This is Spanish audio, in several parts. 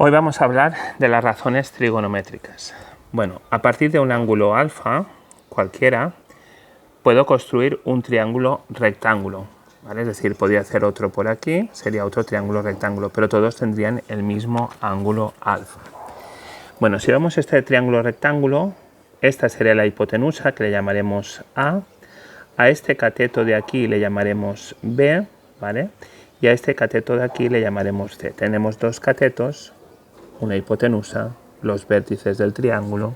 Hoy vamos a hablar de las razones trigonométricas. Bueno, a partir de un ángulo alfa, cualquiera, puedo construir un triángulo rectángulo, ¿vale? Es decir, podría hacer otro por aquí, sería otro triángulo rectángulo, pero todos tendrían el mismo ángulo alfa. Bueno, si vemos este triángulo rectángulo, esta sería la hipotenusa, que le llamaremos A este cateto de aquí le llamaremos B, ¿vale? Y a este cateto de aquí le llamaremos C. Tenemos dos catetos, una hipotenusa, los vértices del triángulo,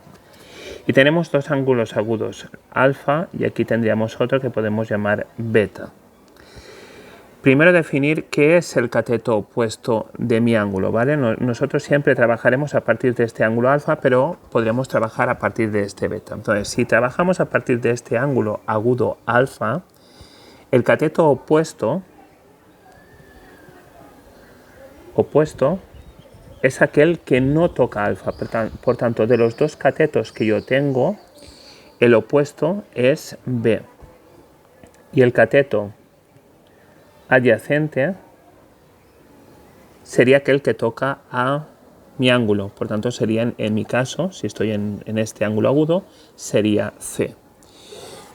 y tenemos dos ángulos agudos, alfa, y aquí tendríamos otro que podemos llamar beta. Primero definir qué es el cateto opuesto de mi ángulo, ¿vale? Nosotros siempre trabajaremos a partir de este ángulo alfa, pero podríamos trabajar a partir de este beta. Entonces, si trabajamos a partir de este ángulo agudo alfa, el cateto opuesto es aquel que no toca alfa. Por tanto, de los dos catetos que yo tengo, el opuesto es B. Y el cateto adyacente sería aquel que toca a mi ángulo. Por tanto, sería en mi caso, si estoy en este ángulo agudo, sería C.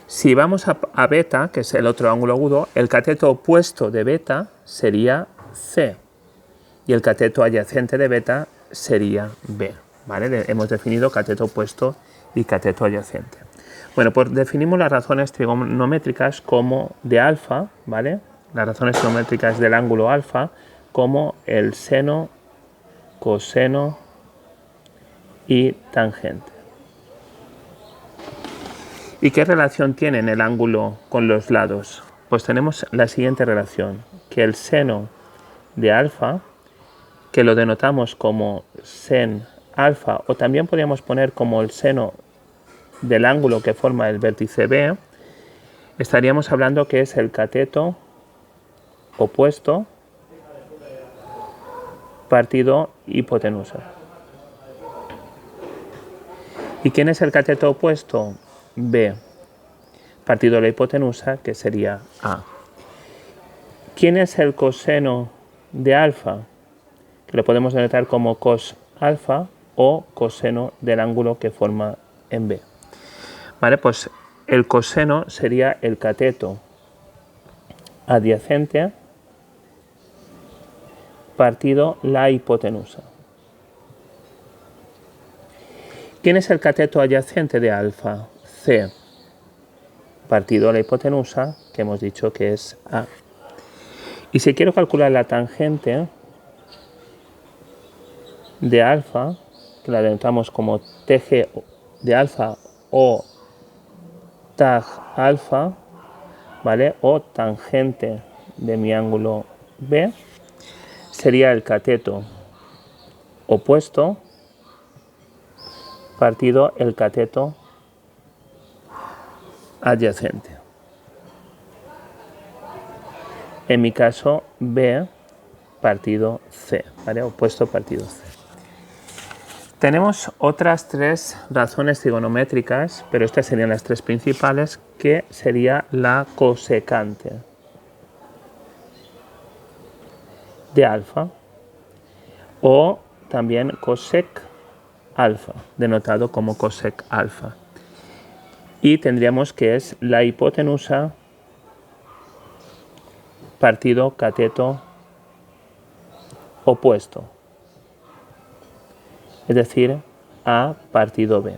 Si vamos a beta, que es el otro ángulo agudo, el cateto opuesto de beta sería C. Y el cateto adyacente de beta sería B, ¿vale? Hemos definido cateto opuesto y cateto adyacente. Bueno, pues definimos las razones trigonométricas como de alfa, ¿vale? Las razones trigonométricas del ángulo alfa como el seno, coseno y tangente. ¿Y qué relación tienen el ángulo con los lados? Pues tenemos la siguiente relación, que el seno de alfa, que lo denotamos como sen alfa, o también podríamos poner como el seno del ángulo que forma el vértice B, estaríamos hablando que es el cateto opuesto partido hipotenusa. ¿Y quién es el cateto opuesto? B, partido la hipotenusa, que sería A. ¿Quién es el coseno de alfa? Que lo podemos denotar como cos alfa o coseno del ángulo que forma en B. Vale, pues el coseno sería el cateto adyacente partido la hipotenusa. ¿Quién es el cateto adyacente de alfa? C, partido la hipotenusa, que hemos dicho que es A. Y si quiero calcular la tangente de alfa, que la denotamos como TG de alfa o tag alfa, ¿vale? O tangente de mi ángulo B, sería el cateto opuesto partido el cateto adyacente. En mi caso, B partido C, ¿vale? Opuesto partido C. Tenemos otras tres razones trigonométricas, pero estas serían las tres principales, que sería la cosecante de alfa o también cosec alfa, denotado como cosec alfa. Y tendríamos que es la hipotenusa partido cateto opuesto, es decir, A partido B.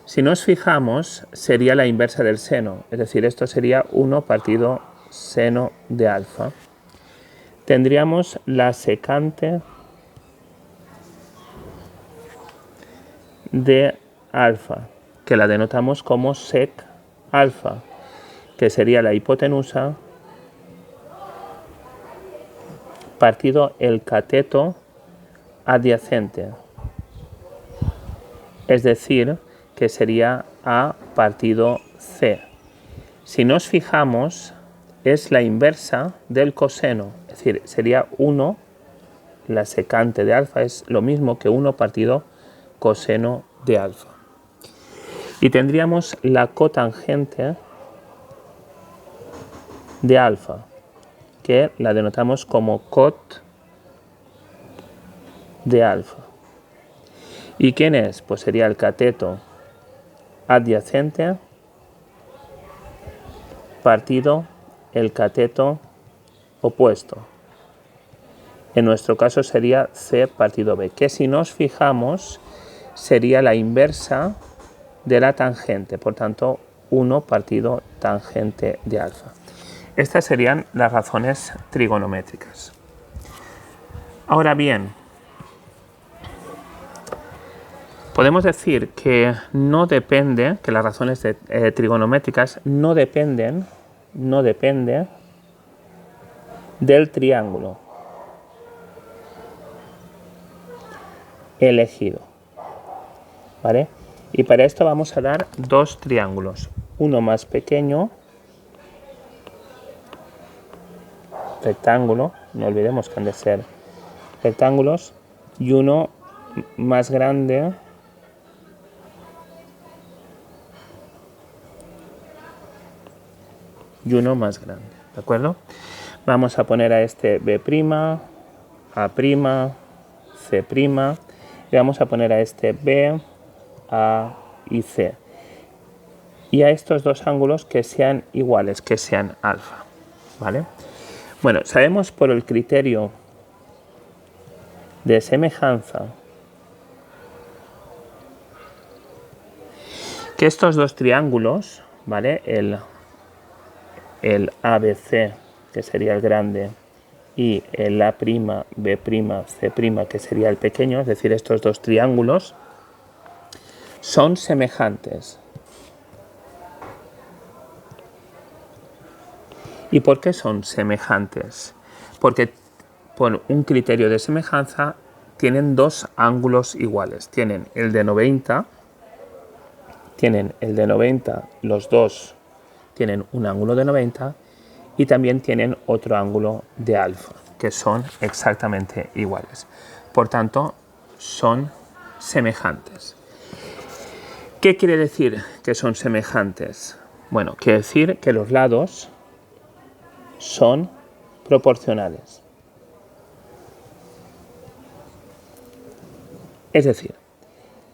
Si nos fijamos, sería la inversa del seno, es decir, esto sería 1 partido seno de alfa. Tendríamos la secante de alfa, que la denotamos como sec alfa, que sería la hipotenusa partido el cateto adyacente, es decir, que sería A partido C. Si nos fijamos, es la inversa del coseno, es decir, sería 1, la secante de alfa es lo mismo que 1 partido coseno de alfa. Y tendríamos la cotangente de alfa, que la denotamos como cot de alfa. ¿Y quién es? Pues sería el cateto adyacente partido el cateto opuesto. En nuestro caso sería C partido B, que si nos fijamos sería la inversa de la tangente, por tanto 1 partido tangente de alfa. Estas serían las razones trigonométricas. Ahora bien, podemos decir que no depende, que las razones trigonométricas no dependen del triángulo elegido, ¿vale? Y para esto vamos a dar dos triángulos, uno más pequeño, rectángulo, no olvidemos que han de ser rectángulos, y uno más grande, ¿de acuerdo? Vamos a poner a este B', A', C', y vamos a poner a este B, A y C. Y a estos dos ángulos que sean iguales, que sean alfa, ¿vale? Bueno, sabemos por el criterio de semejanza que estos dos triángulos, ¿vale? El ABC, que sería el grande, y el A', B', C', que sería el pequeño, es decir, estos dos triángulos, son semejantes. ¿Y por qué son semejantes? Porque por un criterio de semejanza tienen dos ángulos iguales. Tienen el de 90, los dos tienen un ángulo de 90 y también tienen otro ángulo de alfa, que son exactamente iguales. Por tanto, son semejantes. ¿Qué quiere decir que son semejantes? Bueno, quiere decir que los lados son proporcionales. Es decir,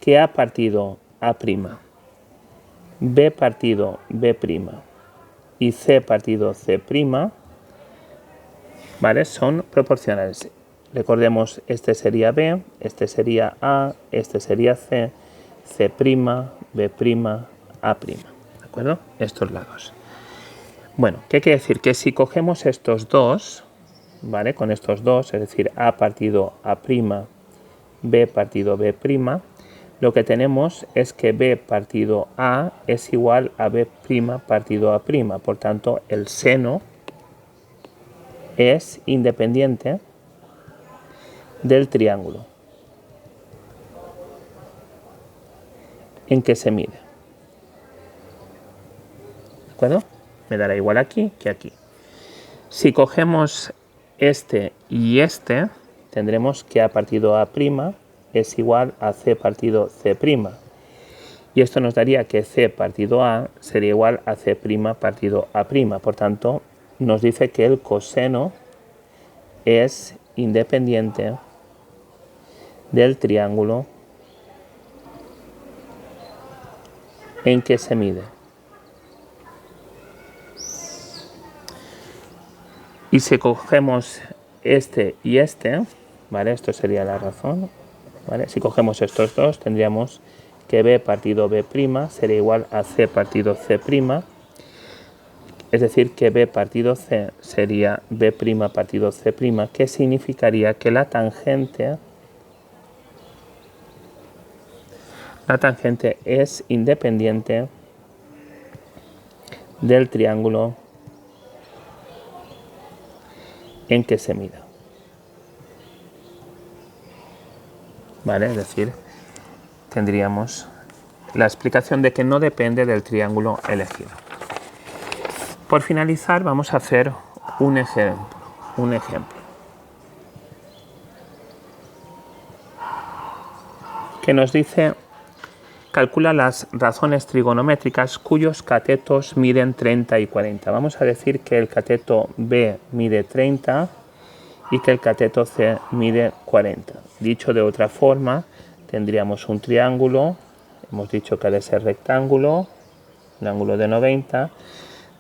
que A partido A', B partido B' y C partido C', ¿vale? Son proporcionales. Recordemos, este sería B, este sería A, este sería C, C', B', A', ¿de acuerdo? Estos lados. Bueno, ¿qué quiere decir? Que si cogemos estos dos, ¿vale? Con estos dos, es decir, A partido A', B partido B', lo que tenemos es que B partido A es igual a B' partido A'. Por tanto, el seno es independiente del triángulo en que se mide. ¿De acuerdo? Me dará igual aquí que aquí. Si cogemos este y este, tendremos que A partido A' es igual a C partido C'. Y esto nos daría que C partido A sería igual a C' partido A'. Por tanto, nos dice que el coseno es independiente del triángulo en que se mide. Y si cogemos este y este, ¿vale? Esto sería la razón, ¿vale? Si cogemos estos dos, tendríamos que B partido B' sería igual a C partido C', es decir, que B partido C sería B' partido C', que significaría que la tangente es independiente del triángulo en que se mida. ¿Vale? Es decir, tendríamos la explicación de que no depende del triángulo elegido. Por finalizar, vamos a hacer un ejemplo. Que nos dice: calcula las razones trigonométricas cuyos catetos miden 30 y 40. Vamos a decir que el cateto B mide 30 y que el cateto C mide 40. Dicho de otra forma, tendríamos un triángulo, hemos dicho que ha de ser rectángulo, un ángulo de 90,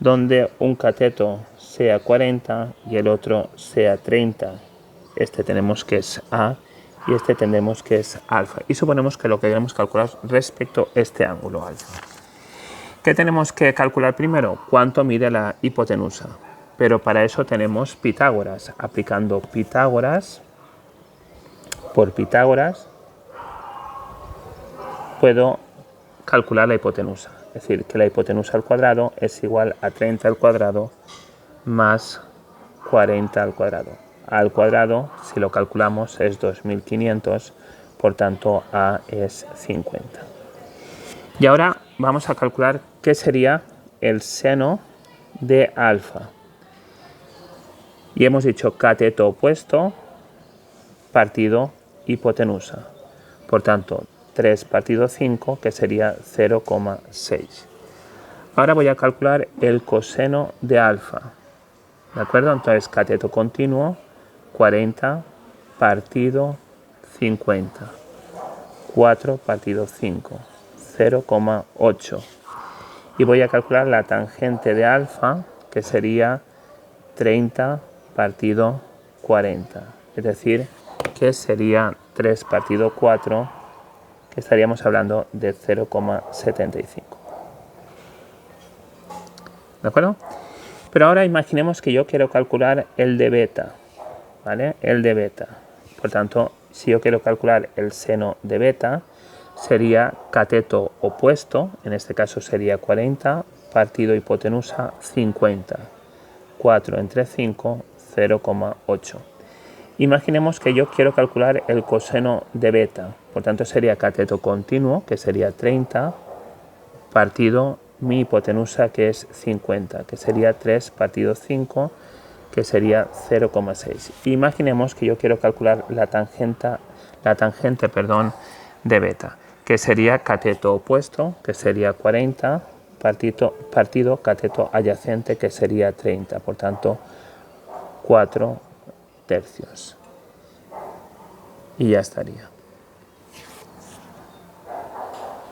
donde un cateto sea 40 y el otro sea 30. Este tenemos que es A y este tendremos que es alfa. Y suponemos que lo que queremos calcular respecto a este ángulo alfa. ¿Qué tenemos que calcular primero? ¿Cuánto mide la hipotenusa? Pero para eso tenemos Pitágoras. Aplicando Pitágoras por Pitágoras puedo calcular la hipotenusa. Es decir, que la hipotenusa al cuadrado es igual a 30 al cuadrado más 40 al cuadrado. A al cuadrado, si lo calculamos, es 2500, por tanto A es 50. Y ahora vamos a calcular qué sería el seno de alfa. Y hemos dicho cateto opuesto partido hipotenusa. Por tanto, 3 partido 5, que sería 0,6. Ahora voy a calcular el coseno de alfa. ¿De acuerdo? Entonces, cateto continuo, 40 partido 50. 4 partido 5, 0,8. Y voy a calcular la tangente de alfa, que sería 30 partido 40. Es decir, que sería 3 partido 4, que estaríamos hablando de 0,75. ¿De acuerdo? Pero ahora imaginemos que yo quiero calcular el de beta, ¿vale? El de beta. Por tanto, si yo quiero calcular el seno de beta, sería cateto opuesto, en este caso sería 40, partido hipotenusa 50. 4 entre 5, 0,8. Imaginemos que yo quiero calcular el coseno de beta, por tanto sería cateto continuo, que sería 30, partido mi hipotenusa, que es 50, que sería 3 partido 5, que sería 0,6. Imaginemos que yo quiero calcular la tangente de beta, que sería cateto opuesto, que sería 40, partido cateto adyacente, que sería 30, por tanto 4 tercios. Y ya estaría.